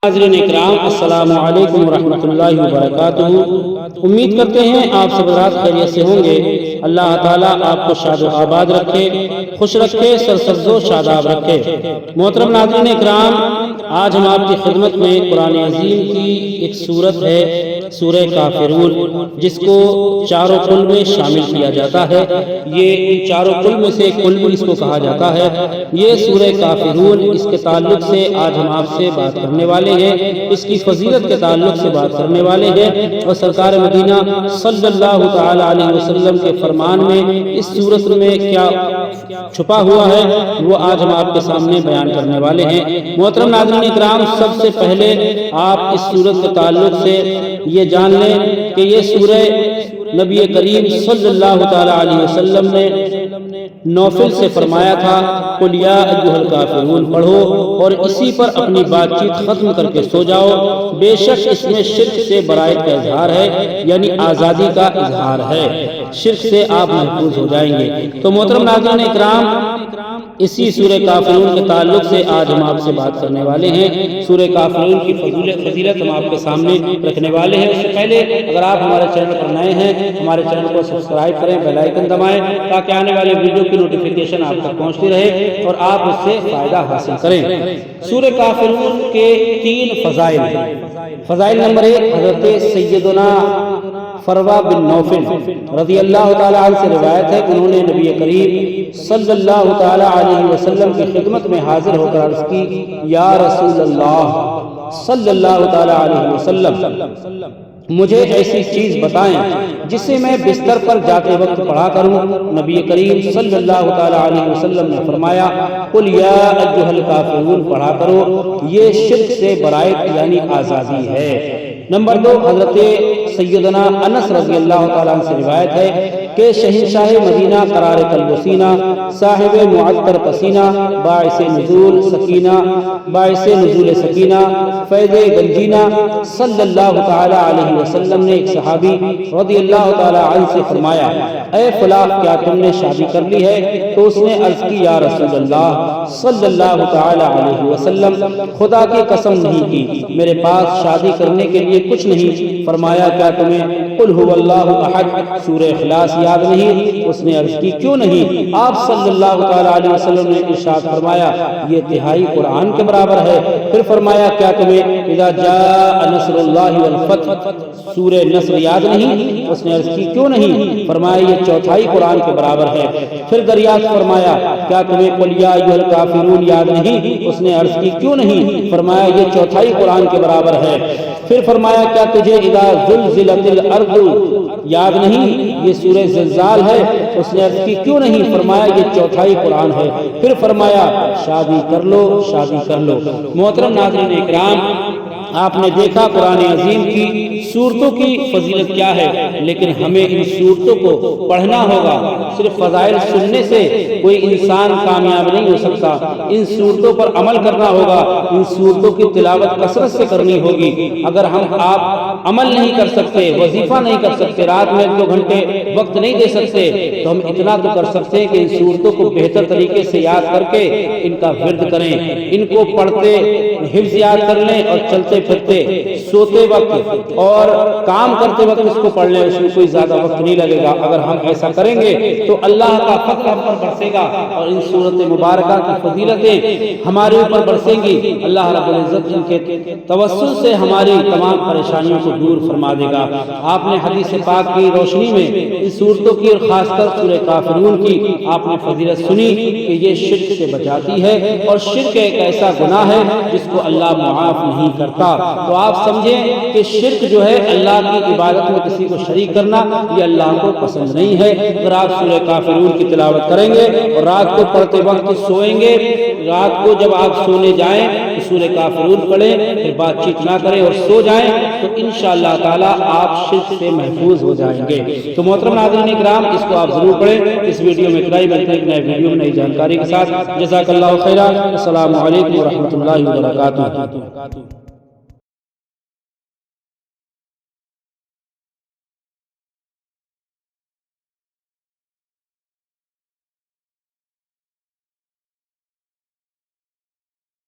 حاضرین اکرام، السلام علیکم ورحمۃ اللہ وبرکاتہ۔ امید کرتے ہیں آپ سب حضرات خیریت سے ہوں گے۔ اللہ تعالیٰ آپ کو شاد و آباد رکھے، خوش رکھے، سرسبز و شاداب رکھے۔ محترم ناظرین اکرام، آج ہم آپ کی خدمت میں قرآن عظیم کی ایک سورت ہے، سورہ کافرون، جس کو چاروں قل میں شامل کیا جاتا ہے۔ یہ ان چاروں قل میں سے قل بھی اس کو کہا جاتا ہے۔ یہ سورہ کافرون، اس کے تعلق سے آج ہم آپ سے بات کرنے والے ہیں، اس کی فضیلت کے تعلق سے بات کرنے والے ہیں، اور سرکار مدینہ صلی اللہ تعالی علیہ وسلم کے فرمان میں اس سورت میں کیا چھپا ہوا ہے وہ آج ہم آپ کے سامنے بیان کرنے والے ہیں۔ محترم ناظرین اکرام، سب سے پہلے آپ اس سورت کے تعلق سے یہ جان لیں کہ یہ سورہ نبی کریم صلی اللہ تعالی علیہ وسلم نے نوفل سے فرمایا تھا، قل یا ایھا الکافرون پڑھو اور اسی پر اپنی بات چیت ختم کر کے سو جاؤ۔ بے شک اس میں شرک سے برائت کا اظہار ہے، یعنی آزادی کا اظہار ہے، شرک سے آپ محفوظ ہو جائیں گے۔ تو محترم ناظرین اکرام، اسی سورہ کافرون کے تعلق سے آج ہم آپ سے بات کرنے والے ہیں۔ سورہ کافرون کی فضیلت ہم آپ کے سامنے رکھنے والے ہیں۔ اس سے پہلے اگر آپ ہمارے چینل پر نئے ہیں، ہمارے چینل کو سبسکرائب کریں، بیل آئیکن دبائیں تاکہ آنے والے ویڈیو کی نوٹیفیکیشن آپ تک پہنچتی رہے اور آپ اس سے فائدہ حاصل کریں۔ سورہ کافرون کے 3 فضائل ہیں۔ فضائل نمبر 1، حضرت سیدنا فروا بن نوفل رضی اللہ تعالی عنہ سے روایت ہے کہ انہوں نے نبی کریم صلی اللہ تعالی علیہ وسلم کی خدمت میں حاضر ہو کر عرض کی، یا رسول اللہ صلی اللہ تعالی علیہ وسلم، مجھے ایسی چیز بتائیں جسے میں بستر پر جاتے وقت پڑھا کروں۔ نبی کریم صلی اللہ تعالی علیہ وسلم نے فرمایا، قل یا ایھا الکافرون پڑھا کرو، یہ شرک سے برائت یعنی آزادی ہے۔ نمبر 2، حضرت سیدنا انس رضی اللہ تعالیٰ عنہ سے روایت ہے کہ شہنشاہ مدینہ قرار قلب و سینہ، صاحب معطر پسینہ، باعث نزول سکینہ، فیض گنجینہ صلی اللہ تعالی علیہ وسلم نے ایک صحابی رضی اللہ تعالی عنہ سے فرمایا، اے فلاں، کیا تم نے شادی کر لی ہے؟ تو اس نے عرض کی، یا رسول اللہ صلی اللہ تعالی علیہ وسلم، خدا کی قسم نہیں کی، میرے پاس شادی کرنے کے لیے کچھ نہیں۔ فرمایا، کیا تمہیں قل ھو اللہ احد سورہ اخلاص یاد نہیں؟ اس نے عرض کی، کیوں نہیں؟ آپ صلی اللہ تعالی علیہ وسلم نے ارشاد فرمایا، یہ تہائی قرآن کے برابر ہے۔ پھر فرمایا، کیا تمہیں اذا جاء نصر اللہ والفتح سورہ نصر یاد نہیں؟ اس نے عرض کی، کیوں نہیں؟ فرمایا، یہ چوتھائی قرآن کے برابر ہے۔ پھر دریافت فرمایا، کیا تمہیں قل یا ایھا الکافرون یاد نہیں؟ اس نے عرض کی، کیوں نہیں؟ فرمایا، یہ چوتھائی قرآن کے برابر ہے۔ پھر فرمایا، کیا تجھے اذا زلزلت الارض یاد نہیں؟ یہ سورہ زلزال ہے۔ اس نے عرض کی، کیوں نہیں؟ فرمایا، یہ چوتھائی قرآن ہے۔ پھر فرمایا، شادی کر لو، شادی کر لو۔ محترم ناظرین اکرام، آپ نے دیکھا قرآن عظیم کی سورتوں کی فضیلت کیا ہے، لیکن ہمیں ان سورتوں کو پڑھنا ہوگا۔ صرف فضائل سننے سے کوئی انسان کامیاب نہیں ہو سکتا، ان سورتوں پر عمل کرنا ہوگا، ان سورتوں کی تلاوت کثرت سے کرنی ہوگی۔ اگر آپ عمل نہیں کر سکتے، وظیفہ نہیں کر سکتے، رات میں 2 گھنٹے وقت نہیں دے سکتے، تو ہم اتنا تو کر سکتے ہیں کہ ان سورتوں کو بہتر طریقے سے یاد کر کے ان کا ورد کریں، ان کو پڑھتے حفظ یاد کر لیں اور چلتے پھرتے، سوتے وقت اور کام کرتے وقت اس کو پڑھ لیں، اس میں کوئی زیادہ وقت نہیں لگے گا۔ اگر ہم ایسا کریں گے تو اللہ کا فضل ہم پر برسے گا اور ان سورت مبارکہ کی فضیلتیں ہمارے اوپر برسیں گی۔ اللہ رب العزت ان کے توسل سے ہماری تمام پریشانیوں کو دور فرما دے گا۔ آپ نے حدیث پاک کی روشنی میں ان سورتوں کی اور خاص کر سورہ کافرون کی آپ نے فضیلت سنی کہ یہ شرک سے بچاتی ہے، اور شرک ایک ایسا گناہ ہے جس کو اللہ معاف نہیں کرتا۔ تو آپ سمجھیں کہ شرک جو ہے، اللہ کی عبادت میں کسی کو شریک کرنا، یہ اللہ کو پسند نہیں ہے۔ اگر آپ سورہ کافرون کی تلاوت کریں گے اور رات کو پڑھتے وقت سوئیں گے، رات کو جب آپ سونے جائیں تو سورہ کافرون پڑھیں، پھر بات چیت نہ کریں اور سو جائیں، تو انشاءاللہ تعالی آپ شرک سے محفوظ ہو جائیں گے۔ تو محترم ناظرین اکرام، اس کو آپ ضرور پڑھیں۔ اس ویڈیو میں اتنا ہی، ملتے ہیں ایک نئے ویڈیو میں نئی جانکاری کے ساتھ۔ جزاک اللہ خیرا۔ السلام علیکم ورحمۃ اللہ وبرکاتہ۔